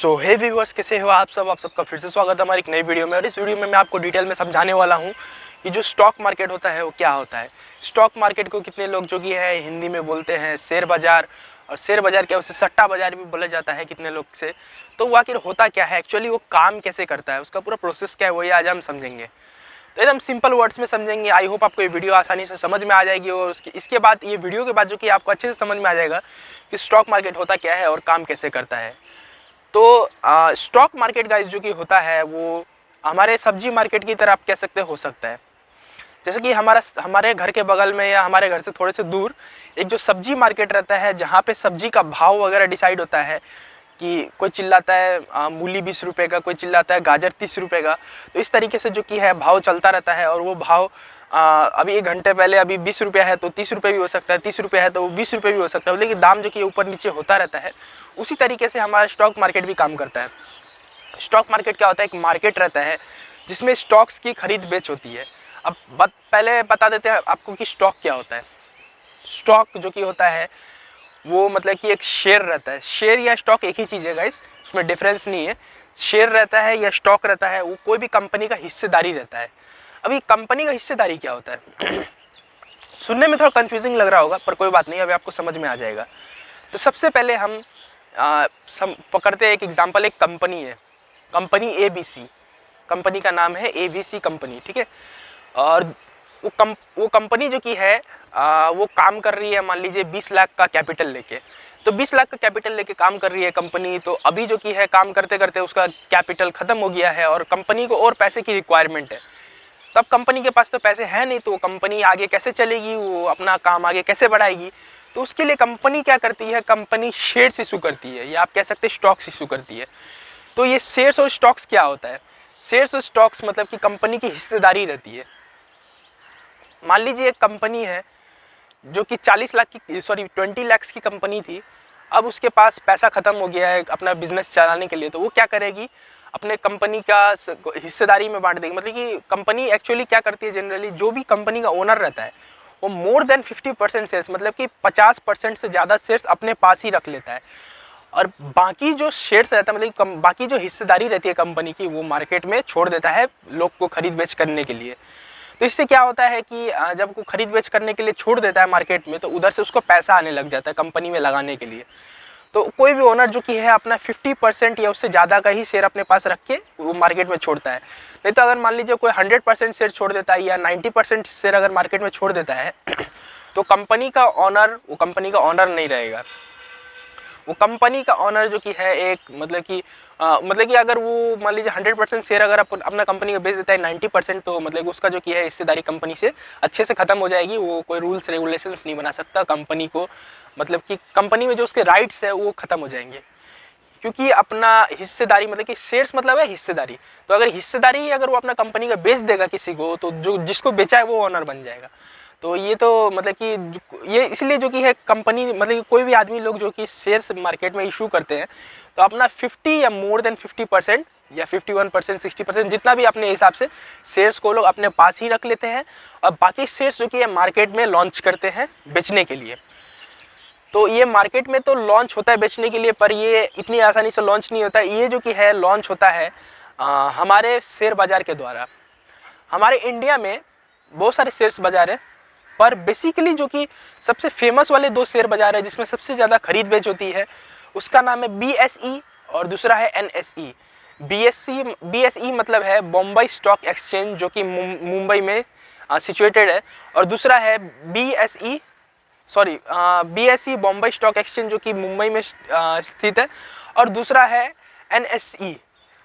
सो हे viewers, कैसे हो आप सबका फिर से स्वागत है हमारी एक नई वीडियो में। और इस वीडियो में मैं आपको डिटेल में समझाने वाला हूँ कि जो स्टॉक मार्केट होता है वो क्या होता है। स्टॉक मार्केट को कितने लोग जो कि है हिंदी में बोलते हैं शेयर बाजार, और शेयर बाजार क्या उसे सट्टा बाजार भी बोला जाता है कितने लोग से। तो वो आखिर होता क्या है, एक्चुअली वो काम कैसे करता है, उसका पूरा प्रोसेस क्या है, वही आज हम समझेंगे। तो एकदम सिंपल वर्ड्स में समझेंगे। आई होप आपको ये वीडियो आसानी से समझ में आ जाएगी। और इसके बाद ये वीडियो के बाद जो कि आपको अच्छे से समझ में आ जाएगा कि स्टॉक मार्केट होता क्या है और काम कैसे करता है। तो स्टॉक मार्केट गाइस जो कि होता है वो हमारे सब्जी मार्केट की तरह आप कह सकते हो सकता है। जैसे कि हमारे घर के बगल में या हमारे घर से थोड़े से दूर एक जो सब्जी मार्केट रहता है, जहाँ पे सब्जी का भाव वगैरह डिसाइड होता है कि कोई चिल्लाता है मूली 20 रुपये का, कोई चिल्लाता है गाजर 30 रुपये का। तो इस तरीके से जो कि है भाव चलता रहता है। और वो भाव अभी 1 घंटे पहले अभी 20 रुपया है तो 30 रुपये भी हो सकता है, 30 रुपये है तो वो 20 रुपये भी हो सकता है, लेकिन दाम जो कि ऊपर नीचे होता रहता है। उसी तरीके से हमारा स्टॉक मार्केट भी काम करता है। स्टॉक मार्केट क्या होता है, एक मार्केट रहता है जिसमें स्टॉक्स की खरीद बेच होती है। अब पहले बता देते हैं आपको कि स्टॉक क्या होता है। स्टॉक जो कि होता है वो मतलब कि एक शेयर रहता है। शेयर या स्टॉक एक ही चीज़ है गाइस, उसमें डिफरेंस नहीं है। शेयर रहता है या स्टॉक रहता है, वो कोई भी कंपनी का हिस्सेदारी रहता है। अभी कंपनी का हिस्सेदारी क्या होता है सुनने में थोड़ा कंफ्यूजिंग लग रहा होगा, पर कोई बात नहीं, अभी आपको समझ में आ जाएगा। तो सबसे पहले हम पकड़ते हैं एक एग्जांपल। एक कंपनी है, कंपनी ABC, कंपनी का नाम है ABC कंपनी, ठीक है। और वो कंपनी जो कि है वो काम कर रही है, मान लीजिए 20 लाख का कैपिटल लेके। तो 20 लाख का कैपिटल लेके काम कर रही है कंपनी। तो अभी जो कि है काम करते करते उसका कैपिटल ख़त्म हो गया है और कंपनी को और पैसे की रिक्वायरमेंट है। तो अब कंपनी के पास तो पैसे हैं नहीं, तो कंपनी आगे कैसे चलेगी, वो अपना काम आगे कैसे बढ़ाएगी। तो उसके लिए कंपनी क्या करती है, कंपनी शेयर्स इशू करती है, या आप कह सकते हैं स्टॉक्स इशू करती है। तो ये शेयर्स और स्टॉक्स क्या होता है, शेयर्स और स्टॉक्स मतलब कि कंपनी की हिस्सेदारी रहती है। मान लीजिए एक कंपनी है जो कि 40 लाख की 20 लाख की कंपनी थी। अब उसके पास पैसा ख़त्म हो गया है अपना बिजनेस चलाने के लिए। तो वो क्या करेगी, अपने कंपनी का हिस्सेदारी में बांट देगी। मतलब कि कंपनी एक्चुअली क्या करती है, जनरली जो भी कंपनी का ओनर रहता है वो मोर देन 50% शेयर्स, मतलब कि 50% से ज़्यादा शेयर्स अपने पास ही रख लेता है। और बाकी जो शेयर्स रहता है, मतलब बाकी जो हिस्सेदारी रहती है कंपनी की, वो मार्केट में छोड़ देता है लोग को खरीद बेच करने के लिए। तो इससे क्या होता है कि जब वो खरीद बेच करने के लिए छोड़ देता है मार्केट में, तो उधर से उसको पैसा आने लग जाता है कंपनी में लगाने के लिए। तो कोई भी ओनर जो कि है अपना 50% या उससे ज़्यादा का ही शेयर अपने पास रख के वो मार्केट में छोड़ता है। नहीं तो अगर मान लीजिए कोई 100% शेयर छोड़ देता है या 90% शेयर अगर मार्केट में छोड़ देता है तो कंपनी का ऑनर वो कंपनी का ऑनर नहीं रहेगा। वो कंपनी का ऑनर जो कि है एक मतलब कि अगर वो मान लीजिए 100% शेयर अगर अपना कंपनी का बेच देता है 90%, तो मतलब उसका जो कि है हिस्सेदारी कंपनी से अच्छे से ख़त्म हो जाएगी। वो कोई रूल्स रेगुलेशंस नहीं बना सकता कंपनी को, मतलब कि कंपनी में जो उसके राइट्स है वो ख़त्म हो जाएंगे, क्योंकि अपना हिस्सेदारी मतलब कि शेयर्स मतलब है हिस्सेदारी। तो अगर हिस्सेदारी अगर वो अपना कंपनी का बेच देगा किसी को, तो जो जिसको बेचा है वो ऑनर बन जाएगा। तो ये तो मतलब कि ये इसलिए जो कि है कंपनी मतलब कि कोई भी आदमी लोग जो कि शेयर्स मार्केट में इशू करते हैं, तो अपना 50 या मोर देन 50% या 51% 60% जितना भी अपने हिसाब से शेयर्स को लोग अपने पास ही रख लेते हैं। और बाकी शेयर्स जो कि है मार्केट में लॉन्च करते हैं बेचने के लिए। तो ये मार्केट में तो लॉन्च होता है बेचने के लिए, पर ये इतनी आसानी से लॉन्च नहीं होता है। ये जो कि है लॉन्च होता है हमारे शेयर बाज़ार के द्वारा। हमारे इंडिया में बहुत सारे शेयर्स बाज़ार है, पर बेसिकली जो कि सबसे फेमस वाले 2 शेयर बाज़ार है जिसमें सबसे ज़्यादा खरीद बेच होती है, उसका नाम है BSE और दूसरा है NSE। BSE मतलब है बॉम्बे स्टॉक एक्सचेंज, जो कि मुंबई में सिचुएटेड है। और दूसरा है BSE बॉम्बे स्टॉक एक्सचेंज, जो कि मुंबई में स्थित है। और दूसरा है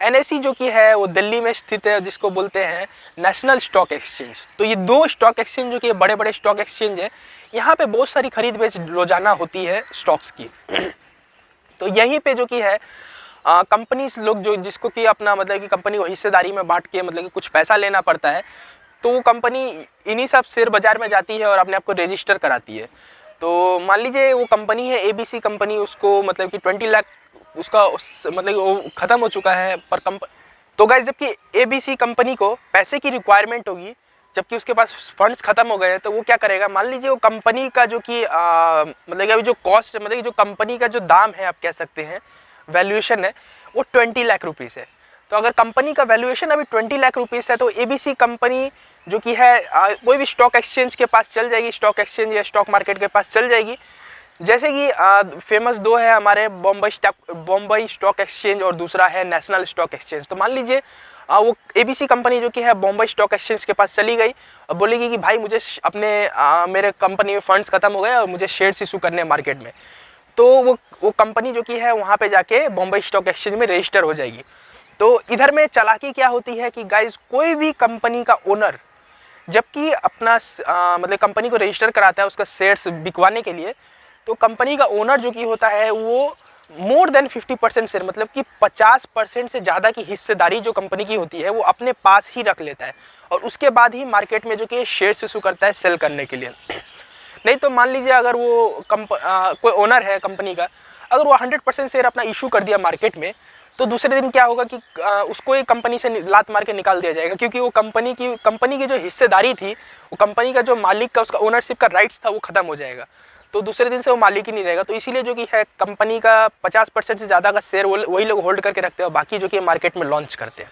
NSE जो कि है वो दिल्ली में स्थित है, जिसको बोलते हैं नेशनल स्टॉक एक्सचेंज। तो ये 2 स्टॉक एक्सचेंज जो कि बड़े बड़े स्टॉक एक्सचेंज है, यहाँ पे बहुत सारी खरीद बेच रोजाना होती है स्टॉक्स की। तो यहीं पे जो कि है कंपनीज लोग जो जिसको कि अपना मतलब कि कंपनी को हिस्सेदारी में बांट के मतलब कि कुछ पैसा लेना पड़ता है, तो वो कंपनी इन्हीं सब शेयर बाजार में जाती है और अपने आप को रजिस्टर कराती है। तो मान लीजिए वो कंपनी है ABC कंपनी, उसको मतलब कि 20 लाख उसका मतलब वो ख़त्म हो चुका है। पर तो गाइस जबकि ABC कंपनी को पैसे की रिक्वायरमेंट होगी, जबकि उसके पास फंड्स खत्म हो गए, तो वो क्या करेगा, मान लीजिए वो कंपनी का जो कि मतलब कि अभी जो कॉस्ट मतलब कि जो कंपनी का जो दाम है आप कह सकते हैं वैल्यूएशन है, वो 20 लाख रुपीज़ है। तो अगर कंपनी का वैल्यूएशन अभी 20 लाख रुपीज़ है तो ABC कंपनी जो कि है कोई भी स्टॉक एक्सचेंज के पास चल जाएगी, स्टॉक एक्सचेंज या स्टॉक मार्केट के पास चल जाएगी। जैसे कि फेमस दो है हमारे, बॉम्बे स्टॉक एक्सचेंज और दूसरा है नेशनल स्टॉक एक्सचेंज। तो मान लीजिए वो ABC कंपनी जो कि है बॉम्बे स्टॉक एक्सचेंज के पास चली गई और बोलेगी कि भाई मुझे अपने मेरे कंपनी में फंड्स खत्म हो गए और मुझे शेयर्स इशू करने हैं मार्केट में। तो वो कंपनी जो कि है वहाँ पे जाके बॉम्बे स्टॉक एक्सचेंज में रजिस्टर हो जाएगी। तो इधर में चालाकी क्या होती है कि गाइज कोई भी कंपनी का ओनर जबकि अपना मतलब कंपनी को रजिस्टर कराता है उसका शेयर्स बिकवाने के लिए, तो कंपनी का ओनर जो कि होता है वो मोर देन 50% शेयर, मतलब कि 50% से ज़्यादा की हिस्सेदारी जो कंपनी की होती है वो अपने पास ही रख लेता है और उसके बाद ही मार्केट में जो कि शेयर्स इशू करता है सेल करने के लिए। नहीं तो मान लीजिए अगर वो कोई ओनर है कंपनी का, अगर वो 100% शेयर अपना इशू कर दिया मार्केट में, तो दूसरे दिन क्या होगा कि उसको एक कंपनी से लात मार के निकाल दिया जाएगा, क्योंकि वो कंपनी की जो हिस्सेदारी थी, वो कंपनी का जो मालिक का उसका ओनरशिप का राइट्स था वो खत्म हो जाएगा। तो दूसरे दिन से वो मालिक ही नहीं रहेगा। तो इसीलिए जो कि है कंपनी का 50% से ज़्यादा का शेयर वही लोग होल्ड करके रखते हैं और बाकी जो कि मार्केट में लॉन्च करते हैं।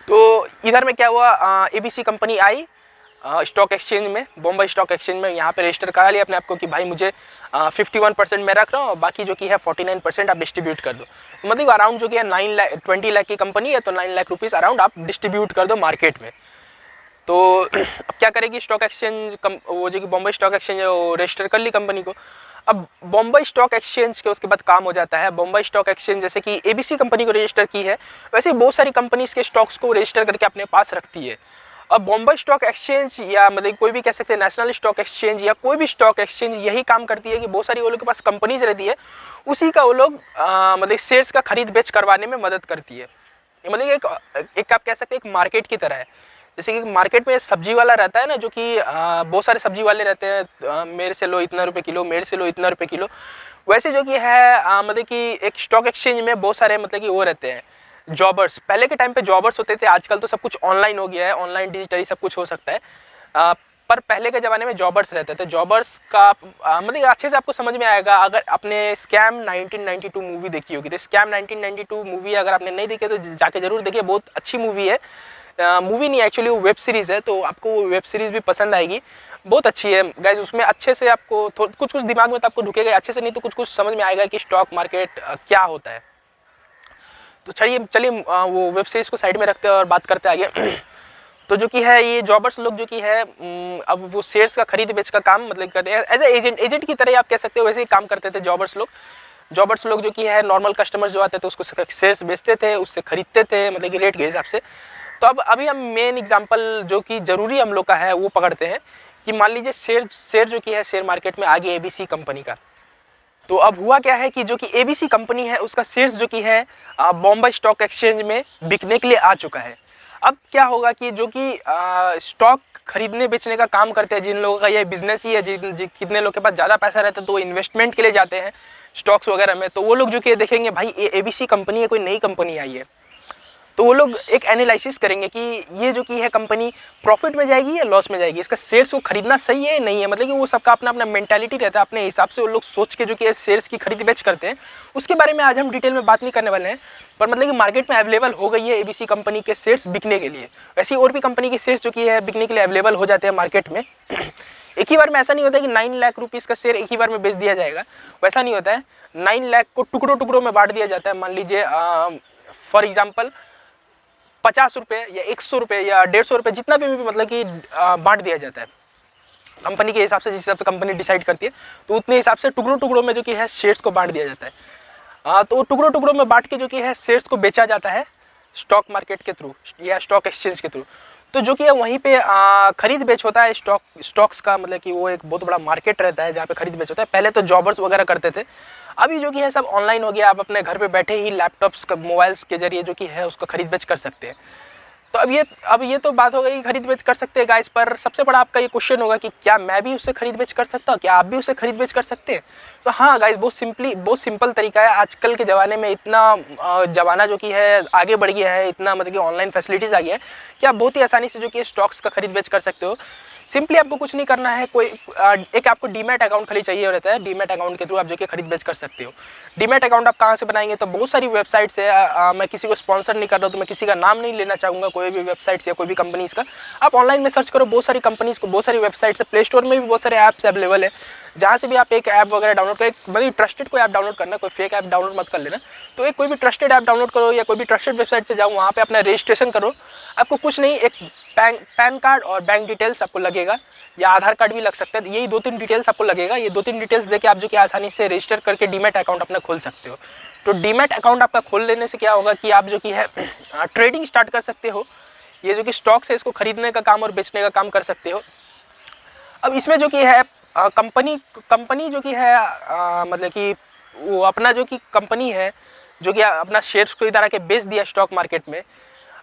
तो इधर में क्या हुआ, ABC कंपनी आई स्टॉक एक्सचेंज में, बॉम्बे स्टॉक एक्सचेंज में, यहाँ पे रजिस्टर करा लिया अपने आप को कि भाई मुझे 51% मैं रख रहा हूँ और बाकी जो कि है 49% आप डिस्ट्रीब्यूट कर दो। तो मतलब अराउंड जो कि है 20 लाख की कंपनी है तो 9 लाख रुपीज़ अराउंड आप डिस्ट्रीब्यूट कर दो मार्केट में। तो अब क्या करेगी स्टॉक एक्सचेंज, वो जो कि बॉम्बे स्टॉक एक्सचेंज है वो रजिस्टर कर ली कंपनी को। अब बॉम्बे स्टॉक एक्सचेंज के उसके बाद काम हो जाता है, बॉम्बे स्टॉक एक्सचेंज जैसे कि ABC कंपनी को रजिस्टर की है वैसे बहुत सारी कंपनीज के स्टॉक्स को रजिस्टर करके अपने पास रखती है। अब बॉम्बे स्टॉक एक्सचेंज या मतलब कोई भी कह सकते हैं नेशनल स्टॉक एक्सचेंज या कोई भी स्टॉक एक्सचेंज यही काम करती है कि बहुत सारी वो लोग के पास कंपनीज रहती है, उसी का वो लोग मतलब शेयर्स का खरीद बेच करवाने में मदद करती है। मतलब एक आप कह सकते हैं एक मार्केट की तरह है। जैसे कि मार्केट में सब्जी वाला रहता है ना, जो कि बहुत सारे सब्जी वाले रहते हैं, मेरे से लो इतना रुपये किलो, मेरे से लो इतना रुपये किलो, वैसे जो कि है मतलब कि एक स्टॉक एक्सचेंज में बहुत सारे मतलब कि वो रहते हैं जॉबर्स। पहले के टाइम पे जॉबर्स होते थे, आजकल तो सब कुछ ऑनलाइन हो गया है, ऑनलाइन डिजिटली सब कुछ हो सकता है, पर पहले के ज़माने में जॉबर्स रहते थे। जॉबर्स का मतलब अच्छे से आपको समझ में आएगा अगर आपने स्कैम 1992 मूवी देखी होगी। तो स्कैम 1992 मूवी अगर आपने नहीं देखी तो जाके जरूर देखिए, बहुत अच्छी मूवी है। मूवी नहीं एक्चुअली वो वेब सीरीज़ है, तो आपको वो वेब सीरीज़ भी पसंद आएगी, बहुत अच्छी है गाइज। उसमें अच्छे से आपको कुछ दिमाग में तो आपको ढुकेगा अच्छे से, नहीं तो कुछ समझ में आएगा कि स्टॉक मार्केट क्या होता है। तो चलिए वो वेब सीरीज़ को साइड में रखते हैं और बात करते हैं आगे। तो जो कि है ये जॉबर्स लोग जो कि है अब वो शेयर्स का खरीद बेच का काम मतलब करते हैं एज ए एजेंट की तरह आप कह सकते हो, वैसे ही काम करते थे जॉबर्स लोग जो कि है नॉर्मल कस्टमर्स जो आते थे उसको शेयर्स बेचते थे, उससे खरीदते थे मतलब कि रेट के हिसाब से। तो अब अभी हम मेन एग्जांपल जो कि जरूरी हम लोग का है वो पकड़ते हैं कि मान लीजिए शेयर जो कि है शेयर मार्केट में आ गई ABC कंपनी का। तो अब हुआ क्या है कि जो कि ABC कंपनी है उसका शेयर्स जो कि है बॉम्बे स्टॉक एक्सचेंज में बिकने के लिए आ चुका है। अब क्या होगा कि जो कि स्टॉक खरीदने बेचने का काम करते हैं, जिन लोगों का ये बिजनेस ही है, कितने लोग के पास ज़्यादा पैसा रहता है तो वो इन्वेस्टमेंट के लिए जाते हैं स्टॉक्स वगैरह में, तो वो लोग जो कि देखेंगे भाई ये ABC कंपनी है, कोई नई कंपनी आई है, तो वो लोग एक एनालिसिस करेंगे कि ये जो कि है कंपनी प्रॉफिट में जाएगी या लॉस में जाएगी, इसका शेयर्स को खरीदना सही है नहीं है। मतलब कि वो सबका अपना अपना मेंटालिटी रहता है, अपने हिसाब से वो लोग सोच के जो कि शेयर्स की खरीद बेच करते हैं। उसके बारे में आज हम डिटेल में बात नहीं करने वाले हैं, पर मतलब कि मार्केट में अवेलेबल हो गई है ABC कंपनी के शेयर्स बिकने के लिए। वैसे और भी कंपनी के शेयर्स जो कि है बिकने के लिए अवेलेबल हो जाते हैं मार्केट में। एक ही बार में ऐसा नहीं होता है कि 9 लाख रुपीज़ का शेयर एक ही बार में बेच दिया जाएगा, वैसा नहीं होता है। 9 लाख को टुकड़ों में बांट दिया जाता है। मान लीजिए फॉर एग्जाम्पल 50 रुपये या 100 रुपये या 150 रुपये जितना भी मतलब कि बांट दिया जाता है कंपनी के हिसाब से, जिस हिसाब से कंपनी डिसाइड करती है, तो उतने हिसाब से टुकड़ों में जो कि है शेयर्स को बांट दिया जाता है। तो टुकड़ों में बांट के जो कि है शेयर्स को बेचा जाता है स्टॉक मार्केट के थ्रू या स्टॉक एक्सचेंज के थ्रू। तो जो कि है वहीं पे खरीद बेच होता है स्टॉक्स का, मतलब कि वो एक बहुत बड़ा मार्केट रहता है जहाँ पे खरीद बेच होता है। पहले तो जॉबर्स वगैरह करते थे, अभी जो कि है सब ऑनलाइन हो गया, आप अपने घर पे बैठे ही लैपटॉप्स मोबाइल्स के जरिए जो कि है उसका खरीद बेच कर सकते हैं। तो अब ये तो बात हो गई खरीद बेच कर सकते हैं गाइस, पर सबसे बड़ा आपका ये क्वेश्चन होगा कि क्या मैं भी उससे खरीद बेच कर सकता हूँ, क्या आप भी उससे खरीद बेच कर सकते हैं? तो हाँ गाइस, बहुत सिंपल तरीका है। आजकल के ज़माने में इतना ज़माना जो कि है आगे बढ़ गया है, इतना मतलब कि ऑनलाइन फैसिलिटीज़ आ गया है कि आप बहुत ही आसानी से जो कि स्टॉक्स का खरीद बेच कर सकते हो। सिंपली आपको कुछ नहीं करना है, एक आपको डीमैट अकाउंट खाली चाहिए रहता है। डीमैट अकाउंट के थ्रू आप जो कि खरीद बेच कर सकते हो। डीमैट अकाउंट आप कहाँ से बनाएंगे, तो बहुत सारी वेबसाइट्स है। मैं किसी को स्पॉन्सर नहीं कर रहा हूँ, तो मैं किसी का नाम नहीं लेना चाहूँगा, कोई भी वेबसाइट्स या कोई भी कंपनीज़ का। आप ऑनलाइन में सर्च करो, बहुत सारी कंपनीज़ को, बहुत सारी वेबसाइट्स है। प्ले स्टोर में भी बहुत सारे ऐप्स अवेलेबल है, जहाँ से भी आप एक ऐप वगैरह डाउनलोड करें। मतलब ट्रस्टेड कोई ऐप डाउनलोड करना, कोई फेक ऐप डाउनलोड मत कर लेना। तो एक कोई भी ट्रस्टेड ऐप डाउनलोड करो या कोई भी ट्रस्टेड वेबसाइट पे जाओ, वहाँ पे अपना रजिस्ट्रेशन करो। आपको कुछ नहीं, एक पैन कार्ड और बैंक डिटेल्स आपको लगेगा, या आधार कार्ड भी लग सकता है। यही 2-3 डिटेल्स आपको लगेगा। ये 2-3 डिटेल्स देके आप जो कि आसानी से रजिस्टर करके डीमैट अकाउंट अपना खोल सकते हो। तो डीमैट अकाउंट आपका खोल लेने से क्या होगा कि आप जो कि है ट्रेडिंग स्टार्ट कर सकते हो। ये जो कि स्टॉक्स है इसको खरीदने का काम और बेचने का काम कर सकते हो। अब इसमें जो कि है कंपनी जो कि है मतलब कि वो अपना जो कि कंपनी है जो कि अपना शेयर्स को इधर आके बेच दिया स्टॉक मार्केट में।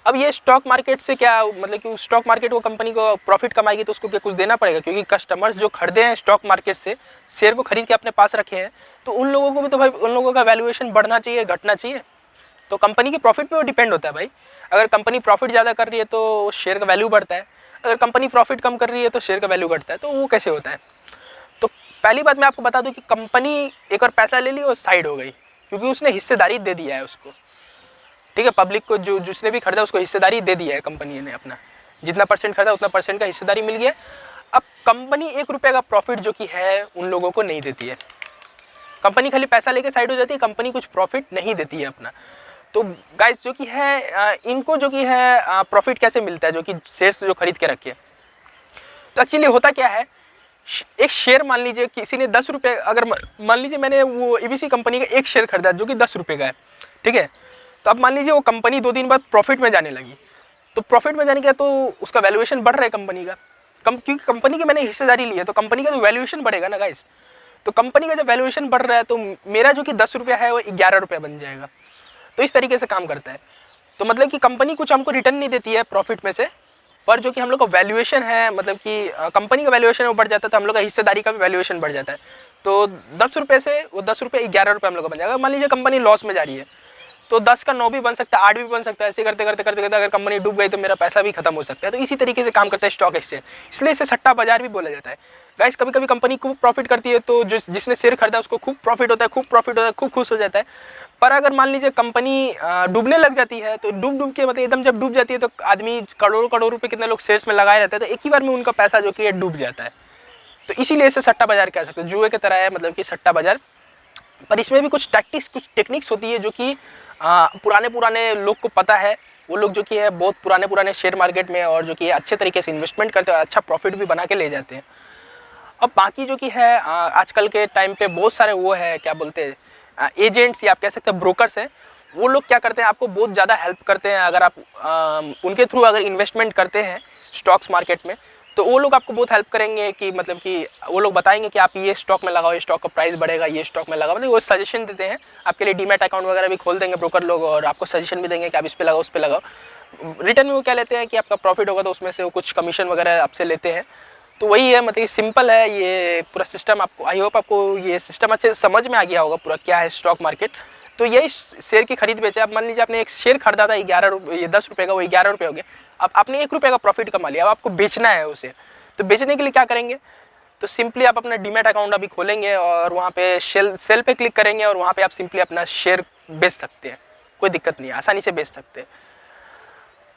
अब ये स्टॉक मार्केट से क्या मतलब कि स्टॉक मार्केट वो कंपनी को प्रॉफिट कमाएगी, तो उसको क्या कुछ देना पड़ेगा, क्योंकि कस्टमर्स जो खरीदे हैं स्टॉक मार्केट से, शेयर को खरीद के अपने पास रखे हैं, तो उन लोगों को भी तो भाई उन लोगों का वैल्यूएशन बढ़ना चाहिए, घटना चाहिए। तो कंपनी के प्रॉफिट पे वो डिपेंड होता है भाई। अगर कंपनी प्रॉफिट ज़्यादा कर रही है तो शेयर का वैल्यू बढ़ता है, अगर कंपनी प्रॉफिट कम कर रही है तो शेयर का वैल्यू घटता है। तो वो कैसे होता है? तो पहली बात मैं आपको बता दूं कि कंपनी एक और पैसा ले ली और साइड हो गई, क्योंकि उसने हिस्सेदारी दे दिया है उसको। ठीक है, पब्लिक को जो जिसने भी खरीदा उसको हिस्सेदारी दे दिया है कंपनी ने। अपना जितना परसेंट खरीदा उतना परसेंट का हिस्सेदारी मिल गया। अब कंपनी 1 रुपये का प्रॉफिट जो कि है उन लोगों को नहीं देती है। कंपनी खाली पैसा लेके साइड हो जाती है, कंपनी कुछ प्रॉफिट नहीं देती है अपना। तो गाइस जो कि है इनको जो कि है प्रॉफिट कैसे मिलता है, जो कि शेयर्स जो खरीद के रखे। तो एक्चुअली होता क्या है, एक शेयर मान लीजिए किसी ने 10 रुपये, अगर मान लीजिए मैंने वो एबीसी कंपनी का एक शेयर खरीदा जो कि 10 रुपये का है, ठीक है। तो अब मान लीजिए वो कंपनी 2 दिन बाद प्रॉफिट में जाने लगी, तो प्रॉफिट में जाने का तो उसका वैल्यूएशन बढ़ रहा है कंपनी का, क्योंकि कंपनी की मैंने हिस्सेदारी ली है, तो कंपनी का तो वैल्यूएशन बढ़ेगा ना गाइस। तो कंपनी का जब वैल्यूएशन बढ़ रहा है तो मेरा जो कि 10 रुपया है वो 11 रुपये बन जाएगा। तो इस तरीके से काम करता है। तो मतलब कि कंपनी कुछ हमको रिटर्न नहीं देती है प्रॉफिट में से, पर जो कि हम लोग का वैल्यूएशन है, मतलब कि कंपनी का वैल्यूएशन बढ़ जाता है, तो हम लोग का हिस्सेदारी का भी वैल्यूएशन बढ़ जाता है। तो 10 रुपये से वो 10 रुपये 11 रुपये हम लोग का बन जाएगा। मान लीजिए कंपनी लॉस में जा रही है, तो 10 का 9 भी बन सकता है, 8 भी बन सकता है। ऐसे करते करते करते करते अगर कंपनी डूब गई तो मेरा पैसा भी खत्म हो सकता है। तो इसी तरीके से काम करता है स्टॉक एक्सचेंज, इसलिए इसे सट्टा बाजार भी बोला जाता है। गाइस कभी कभी कंपनी खूब प्रॉफिट करती है, तो जिसने शेयर खरीदा उसको खूब प्रॉफिट होता है, खूब प्रॉफिट होता है, खूब खुश हो जाता है। पर अगर मान लीजिए कंपनी डूबने लग जाती है, तो डूब के मतलब एकदम जब डूब जाती है तो आदमी करोड़ रुपए कितने लोग शेयर्स में लगाए रहते हैं, तो एक ही बार में उनका पैसा जो कि डूब जाता है। तो इसीलिए इसे सट्टा बाजार कह सकते हैं, जुए की तरह है, मतलब कि सट्टा बाजार। पर इसमें भी कुछ टैक्टिक्स, कुछ टेक्निक्स होती है जो कि पुराने लोग को पता है। वो लोग जो कि है बहुत पुराने शेयर मार्केट में और जो कि अच्छे तरीके से इन्वेस्टमेंट करते हैं, अच्छा प्रॉफिट भी बना के ले जाते हैं। अब बाकी जो कि है आजकल के टाइम पे बहुत सारे वो है, क्या बोलते हैं, एजेंट्स या आप कह सकते हैं ब्रोकर्स हैं। वो लोग क्या करते हैं, आपको बहुत ज़्यादा हेल्प करते हैं। अगर आप उनके थ्रू अगर इन्वेस्टमेंट करते हैं स्टॉक्स मार्केट में, तो वो लोग आपको बहुत हेल्प करेंगे कि मतलब कि वो लोग बताएंगे कि आप ये स्टॉक में लगाओ, ये स्टॉक का प्राइस बढ़ेगा, ये स्टॉक में लगाओ। मतलब वो सजेशन देते हैं आपके लिए। डीमैट अकाउंट वगैरह भी खोल देंगे ब्रोकर लोग, और आपको सजेशन भी देंगे कि आप इस पे लगाओ, उस पे लगाओ। रिटर्न में वो क्या लेते हैं कि आपका प्रॉफिट होगा तो उसमें से वो कुछ कमीशन वगैरह आपसे लेते हैं। तो वही है, मतलब सिंपल है ये पूरा सिस्टम। आपको आई होप आपको ये सिस्टम अच्छे से समझ में आ गया होगा पूरा क्या है स्टॉक मार्केट। तो यही शेयर की खरीद बेचे। अब मान लीजिए आपने एक शेयर खरीदा था 11 रुपये, ये 10 रुपये का, वो 11 रुपये हो गया। अब आपने 1 रुपये का प्रॉफिट कमा लिया, अब आपको बेचना है उसे। तो बेचने के लिए क्या करेंगे, तो सिंपली आप अपना डीमैट अकाउंट अभी खोलेंगे और वहाँ पे सेल पे क्लिक करेंगे और वहाँ पे आप सिंपली अपना शेयर बेच सकते हैं। कोई दिक्कत नहीं है, आसानी से बेच सकते हैं।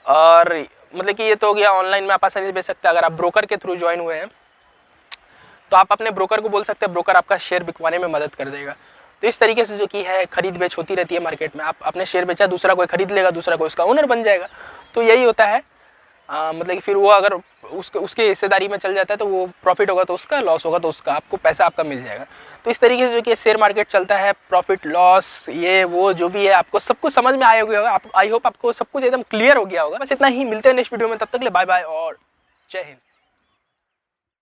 और मतलब कि ये तो हो गया ऑनलाइन में आप आसानी से बेच सकते हैं। अगर आप ब्रोकर के थ्रू ज्वाइन हुए हैं तो आप अपने ब्रोकर को बोल सकते हैं, ब्रोकर आपका शेयर बिकवाने में मदद कर देगा। तो इस तरीके से जो कि है खरीद बेच होती रहती है मार्केट में। आप अपने शेयर बेचा, दूसरा कोई खरीद लेगा, दूसरा कोई उसका ओनर बन जाएगा। तो यही होता है। मतलब कि फिर वो अगर उसके हिस्सेदारी में चल जाता है तो वो प्रॉफिट होगा तो उसका, लॉस होगा तो उसका, आपको पैसा आपका मिल जाएगा। तो इस तरीके से जो कि शेयर मार्केट चलता है, प्रॉफिट लॉस ये वो जो भी है, आपको सब कुछ समझ में आया होगा। आप आई होप आपको सब कुछ एकदम क्लियर हो गया होगा। बस इतना ही, मिलते हैं नेक्स्ट वीडियो में, तब तक के लिए बाय बाय और जय हिंद।